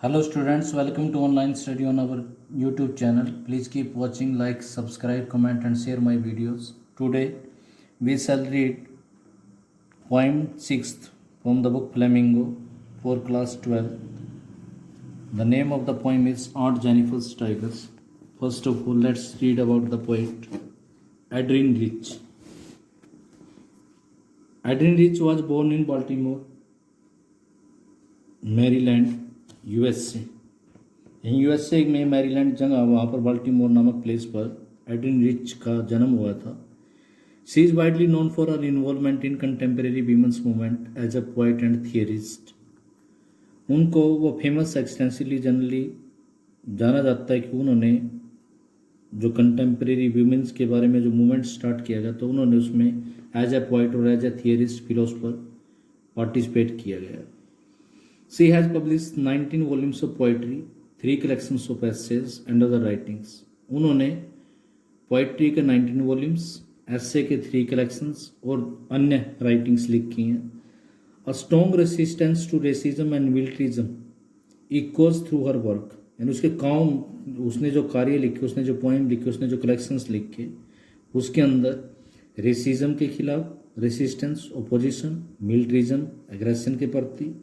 Hello students, welcome to online study on our YouTube channel. Please keep watching, like, subscribe, comment and share my videos. Today we shall read poem 6th from the book Flamingo for class 12. The name of the poem is Aunt Jennifer's Tigers. First of all, let's read about the poet Adrienne Rich. Adrienne Rich was born in Baltimore, Maryland, USA. In USA में Maryland जगह वहाँ पर Baltimore नामक place पर Adrian rich का जन्म हुआ था. She is widely known for her involvement in contemporary women's movement as a poet and theorist. उनको वो फेमस एक्सटेंसिवली जनरली जाना जाता है कि उन्होंने जो कंटेम्प्रेरी वीमेंस के बारे में जो मूवमेंट स्टार्ट किया गया तो उन्होंने उसमें एज ए पोइट और as a theorist philosopher participate किया गया. She has published 19 volumes of poetry, 3 collections of essays and other writings. उन्होंने पोइट्री के 19 वॉल्यूम्स, एसे के 3 कलेक्शंस और अन्य राइटिंग्स लिखी हैं. A strong resistance to racism and militarism equals through her work. यानी उसके काम, उसने जो कार्य लिखे, उसने जो पोएम लिखे, उसने जो कलेक्शंस लिखे, उसके अंदर रेसिज्म के खिलाफ रेसिस्टेंस, ओपोजिशन, मिलिट्रिज्म, एग्रेशन के प्रति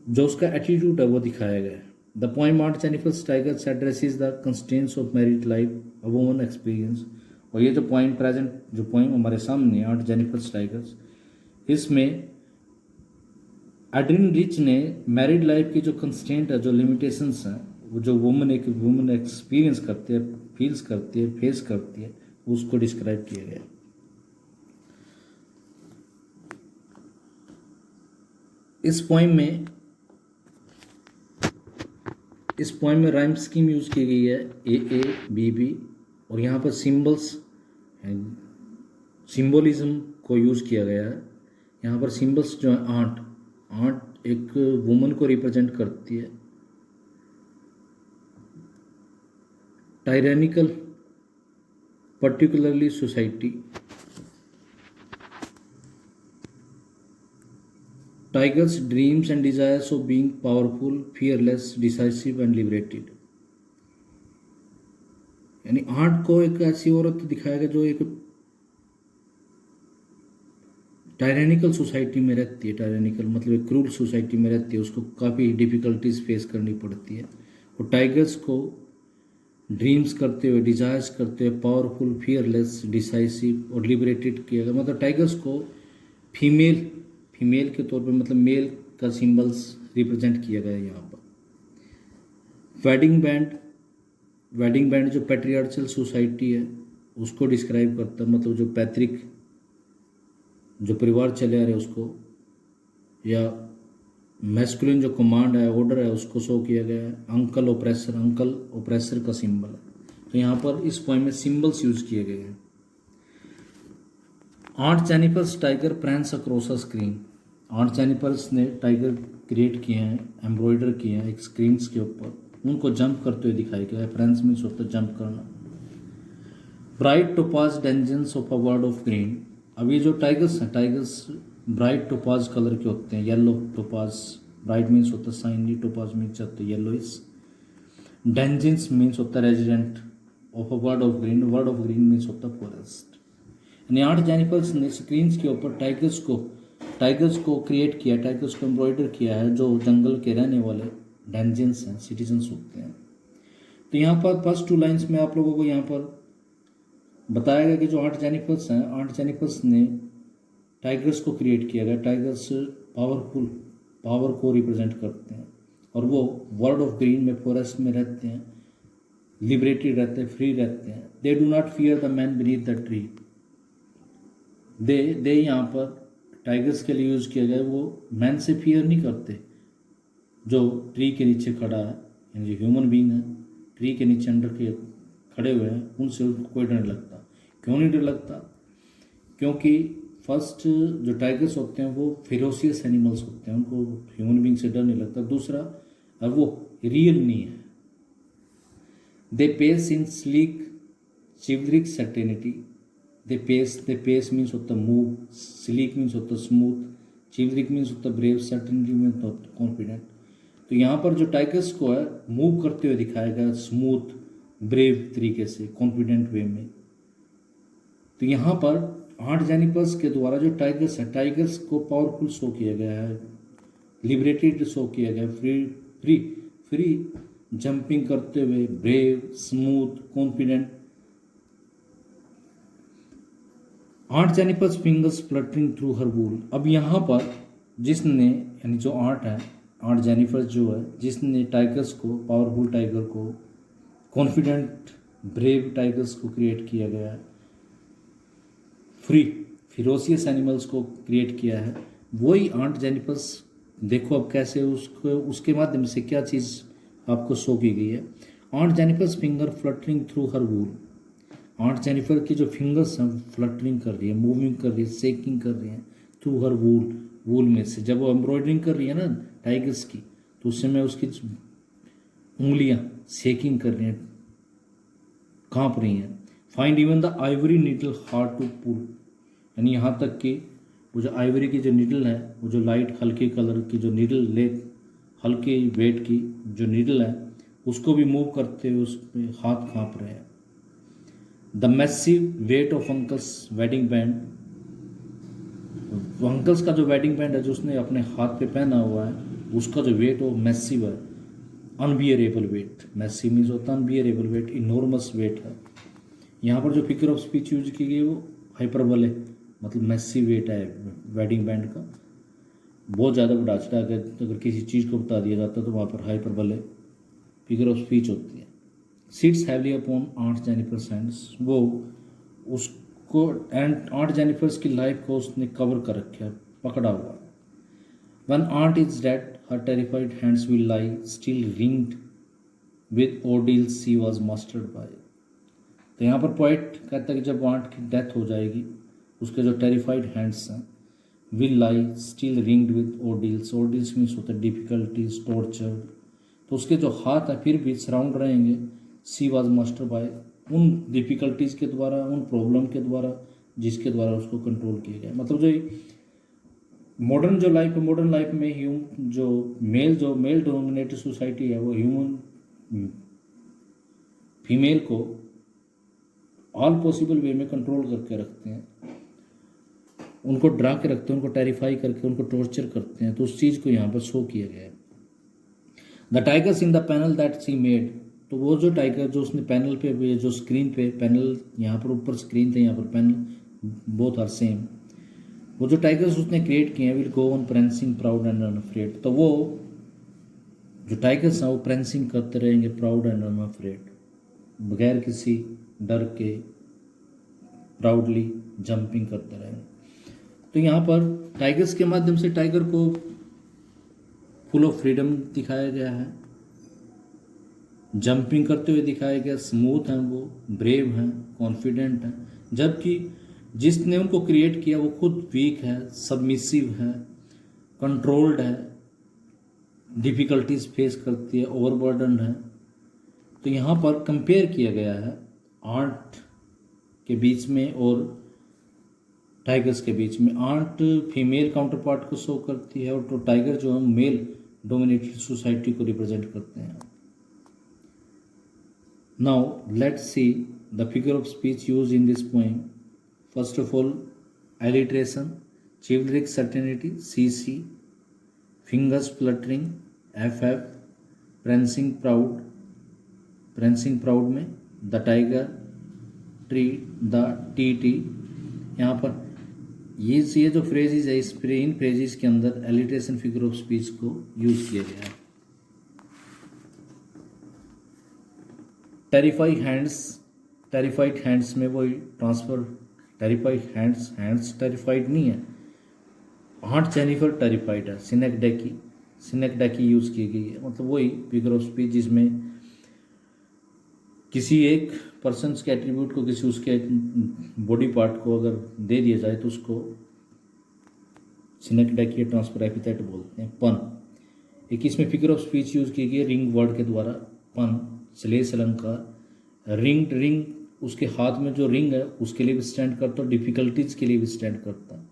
जो उसका एटीट्यूड है वो दिखाया गया है. The poem art Jennifer's tigers addresses the constraints of married life, a woman experience. और ये जो पोएम प्रेजेंट जो पोएम हमारे सामने है आर्ट जेनिफर्स टाइगर्स, इसमें एड्रिन रिच ने मैरिड लाइफ की जो कंस्ट्रेंट है, जो लिमिटेशंस हैं, वो जो वुमन एक्सपीरियंस करती है, फील्स करती है, फेस करती है, उसको डिस्क्राइब किया गया. इस पोएम में राइम स्कीम यूज़ की गई है ए बी बी. और यहाँ पर सिंबलिज्म को यूज़ किया गया है. यहाँ पर सिंबल्स जो है आंट एक वुमन को रिप्रेजेंट करती है. Tyrannical particularly society. Tigers dreams and desires of being powerful, fearless, decisive and liberated. यानी आर्ट को एक ऐसी औरत दिखाया गया जो एक टायरेनिकल सोसाइटी में रहती है. टायरेनिकल मतलब एक क्रूल सोसाइटी में रहती है, उसको काफ़ी डिफ़िकल्टीज फेस करनी पड़ती है. और टाइगर्स को ड्रीम्स करते हुए, डिजायर्स करते हुए पावरफुल, फियरलेस, डिसाइसिव और लिबरेटेड किया गया. मतलब टाइगर्स को फीमेल के तौर पे, मतलब मेल का सिंबल्स रिप्रेजेंट किया गया है यहाँ पर. वेडिंग बैंड जो पैट्रियार्चल सोसाइटी है उसको डिस्क्राइब करता है. मतलब जो पैतृक जो परिवार चले आ रहे उसको, या मैस्कुलिन जो कमांड है, ऑर्डर है, उसको शो किया गया है. अंकल ओप्रेसर का सिंबल है. तो यहाँ पर इस पोएम में सिंबल्स यूज किए गए हैं. Aunt Jennifer's tiger prance across a screen. Aunt Jennifer's ने टाइगर क्रिएट किए हैं, एम्ब्रॉयडर किए हैं एक स्क्रीन्स के ऊपर. उनको जंप करते हुए दिखाई गया है. फ्रेंड्स मीन्स होता है जंप करना. Bright topaz denizens of a world of green. अब ये जो टाइगर्स हैं, टाइगर्स ब्राइट टोपाज कलर के होते हैं. येलो टोपाज, ब्राइट मीन्स होता है शाइनी, टोपाज मीन्स होता है येलोइश. डेंजन्स मीन्स होता है resident of a world of green. World of green means होता है फॉरेस्ट. यानी आर्ट जेनिफर्स ने स्क्रीन्स के ऊपर टाइगर्स को क्रिएट किया, टाइगर्स को एम्ब्रॉयडर किया है जो जंगल के रहने वाले डेंजन्स हैं, सिटीजन्स होते हैं. तो यहाँ पर फर्स्ट 2 लाइन्स में आप लोगों को यहाँ पर बताया गया कि जो आर्ट जेनिफर्स हैं, आर्ट जेनिफर्स ने टाइगर्स को क्रिएट किया गया. टाइगर्स पावर को रिप्रेजेंट करते हैं और वो वर्ल्ड ऑफ ग्रीन में, फॉरेस्ट में रहते हैं, लिबरेटेड रहते हैं, फ्री रहते हैं. They do not fear the man beneath the tree. They यहाँ पर टाइगर्स के लिए यूज़ किया गया. वो मैन से फियर नहीं करते जो ट्री के नीचे खड़ा है, यानी जो ह्यूमन बीइंग है, ट्री के नीचे अंडर के खड़े हुए हैं, उनसे उनको कोई डर नहीं लगता. क्यों नहीं डर लगता? क्योंकि फर्स्ट जो टाइगर्स होते हैं वो फेरोसियस एनिमल्स होते हैं, उनको ह्यूमन बीइंग से डर नहीं लगता. दूसरा, अब वो रियल नहीं है. They pace in sleek chivalric certainty. They pace means होता मूव, स्लीक मीन्स होता स्मूथ, चिवरिक मीन्स होता है ब्रेव, सर्टेनिटी मीन्स कॉन्फिडेंट। तो यहाँ पर जो टाइगर्स को है मूव करते हुए दिखाया गया स्मूथ ब्रेव तरीके से, कॉन्फिडेंट वे में। तो यहाँ पर आर्ट जेनिफर्स के द्वारा जो टाइगर्स है, टाइगर्स को पावरफुल शो किया गया है, लिबरेटेड शो किया गया, फ्री फ्री फ्री जंपिंग करते हुए, brave, smooth, confident. Aunt Jennifer's fingers fluttering through her wool. अब यहाँ पर जिसने, यानी जो आर्ट है, आर्ट जेनिफर्स जो है, जिसने टाइगर्स को, पावरफुल टाइगर को, कॉन्फिडेंट ब्रेव टाइगर्स को क्रिएट किया गया है, फ्री फिरोसियस एनिमल्स को क्रिएट किया है, वही आर्ट जेनिफर्स। देखो अब कैसे उसको, उसके माध्यम से क्या चीज़ आपको शो की गई है। Aunt Jennifer's finger fluttering through her wool. Aunt Jennifer की जो फिंगर्स हैं फ्लटरिंग कर रही है, मूविंग कर रही है, शेकिंग कर रही है थ्रू हर वूल, वूल में से। जब वो एम्ब्रॉयडरिंग कर रही है ना टाइगर्स की, तो उस समय उसकी उंगलियां शेकिंग कर रही हैं, कांप रही हैं। Find even the ivory needle hard to pull, यानी यहाँ तक कि वो जो आइवरी की जो नीडल है, वो जो लाइट हल्के कलर की जो नीडल ले, हल्के वेट की जो नीडल है, उसको भी मूव करते हुए उस पर हाथ कांप रहे हैं। The massive weight of uncle's wedding band, uncle's का जो वेडिंग बैंड है जो उसने अपने हाथ पे पहना हुआ है, उसका जो वेट वो मैसिव है, अनबियरेबल वेट। मैसिव मीन्स होता है अनबियरेबल वेट, इनॉर्मस वेट है। यहाँ पर जो फिगर ऑफ स्पीच यूज की गई वो हाइपरबल है, मतलब मैसिव वेट है वेडिंग बैंड का। बहुत ज़्यादा बढ़ा चढ़ा के अगर किसी चीज़ को बता दिया जाता है तो वहाँ पर हाइपरबल है फिगर ऑफ स्पीच होती है। Sits heavily upon aunt Jennifer's hands, वो उसको एंड आर्ट जेनिफर्स की लाइफ को उसने कवर कर रखा है, पकड़ा हुआ है। When aunt is dead her terrified hands will lie still ringed with ordeals she was mastered by. तो यहाँ पर पोइट कहता है कि जब आर्ट की डेथ हो जाएगी, उसके जो टेरिफाइड हैंड्स हैं will lie still ringed with ordeals, ordeals means होता है डिफिकल्टीज, टॉर्चर। तो उसके जो हाथ हैं फिर भी सराउंड रहेंगे सी वॉज मास्टर बाय, उन डिफिकल्टीज़ के द्वारा, उन प्रॉब्लम के द्वारा जिसके द्वारा उसको कंट्रोल किया गया। मतलब जो मॉडर्न जो लाइफ है, मॉडर्न लाइफ में जो मेल डोमिनेटेड सोसाइटी है, वो ह्यूमन फीमेल को ऑल पॉसिबल वे में कंट्रोल करके रखते हैं, उनको डरा के रखते हैं, उनको टेरिफाई करके उनको टॉर्चर करते हैं। तो उस चीज़ को यहाँ पर शो किया गया है। The tigers in the panel that C made, तो वो जो टाइगर जो उसने पैनल पे, जो स्क्रीन पे, पैनल यहाँ पर ऊपर स्क्रीन थे, यहाँ पर पैनल, बोथ आर सेम। वो जो टाइगर्स उसने क्रिएट किए हैं will go on prancing proud and unafraid, तो वो जो टाइगर्स हैं वो प्रेंसिंग करते रहेंगे प्राउड एंड अनअफ्रेड, बगैर किसी डर के प्राउडली जंपिंग करते रहेंगे। तो यहाँ पर टाइगर्स के माध्यम से टाइगर को फुल ऑफ फ्रीडम दिखाया गया है, जंपिंग करते हुए दिखाया गया, स्मूथ हैं वो, ब्रेव हैं, कॉन्फिडेंट हैं। जबकि जिसने उनको क्रिएट किया वो खुद वीक है, सबमिसिव है, कंट्रोल्ड है, डिफ़िकल्टीज फेस करती है, ओवरबर्डनड है। तो यहाँ पर कंपेयर किया गया है आर्ट के बीच में और टाइगर्स के बीच में। आर्ट फीमेल काउंटर पार्ट को शो करती है और तो टाइगर जो है मेल डोमिनेटेड सोसाइटी को रिप्रेजेंट करते हैं। Now let's see the figure of speech used in this poem. First of all, alliteration, chivalric certainty, CC, fingers fluttering, FF, prancing proud में the tiger, tree, the TT। यहाँ पर ये जो phrases है, इन phrases के अंदर एलिट्रेशन फिगर ऑफ स्पीच को use किया गया है। टेरिफाइड हैंड्स में वही ट्रांसफर, टेरिफाइड हैंड्स टेरिफाइड नहीं है, आर्ट जेनिफर टेरिफाइड है, सिनेक्डेकी यूज़ की गई है। मतलब वही फिगर ऑफ स्पीच जिसमें किसी एक पर्सन के एट्रीब्यूट को किसी उसके बॉडी पार्ट को अगर दे दिया जाए तो उसको सिनेक्डेकी ट्रांसफर एपिथेट बोलते हैं। पन, एक इसमें फिगर ऑफ स्पीच यूज़ की गई है रिंग वर्ड के द्वारा, पन, श्लेष अलंकार। रिंग उसके हाथ में जो रिंग है उसके लिए भी स्टैंड करता है, डिफिकल्टीज के लिए भी स्टैंड करता है।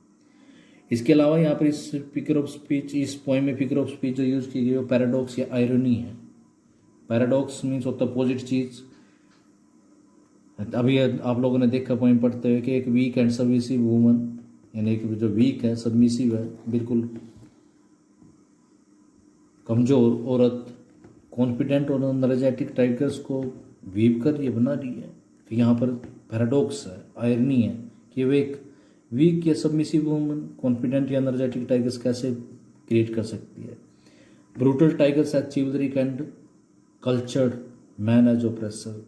इसके अलावा यहाँ पर इस फिगर ऑफ स्पीच, इस पोएम में फिगर ऑफ स्पीच जो यूज़ की गई वो पैराडॉक्स या आयरनी है। पैराडॉक्स मीन्स होता अपोजिट चीज़। अभी आप लोगों ने देखा पोएम पढ़ते हुए कि एक वीक एंड सबमिसिव वूमन, यानी कि जो वीक है, सबमिसिव है, बिल्कुल कमज़ोर औरत कॉन्फिडेंट और एनर्जेटिक टाइगर्स को वीव कर ये बना रही है। तो यहाँ पर पैराडॉक्स है, आयरनी है कि वे एक वीक या सबमिसिव वूमन कॉन्फिडेंट या एनर्जेटिक टाइगर्स कैसे क्रिएट कर सकती है। Brutal tigers as chivalric and cultured man as oppressor,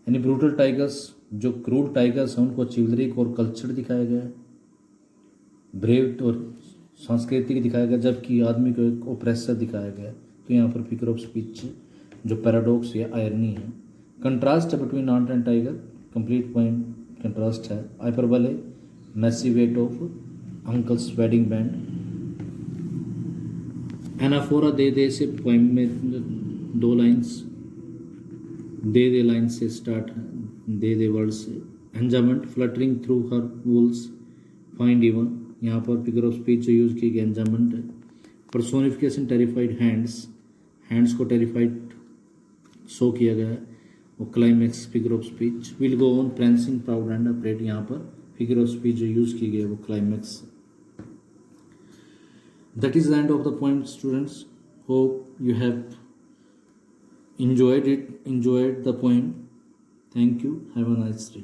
यानी ब्रूटल टाइगर्स जो क्रूर टाइगर्स हैं उनको चिवलरिक और कल्चर्ड दिखाया गया है, ब्रेव और सांस्कृतिक दिखाया गया, जबकि आदमी को एक ओप्रेसर दिखाया गया। तो यहाँ पर फिगर ऑफ स्पीच जो पैराडॉक्स या आयरनी है। कंट्रास्ट है between aunt and tiger, complete point contrast है। Hyperbole, massive weight of uncle's wedding band. Anaphora they they से पोएम में 2 लाइन्स, दे लाइन से स्टार्ट है, दे वर्ड से। Enjambment, fluttering through her wools find even, यहाँ पर figure of speech जो use की गई एंजामंट है। पर्सोनिफिकेशन, टेरिफाइड हैंड्स, हैंड्स को टेरिफाइड शो किया गया है। वो climax figure of speech. Will go on prancing proud and unafraid, यहाँ पर फिगर ऑफ स्पीच जो यूज की गई है वो climax. That is the end of the point students. Hope you have enjoyed the poem. Thank you. Have a nice day.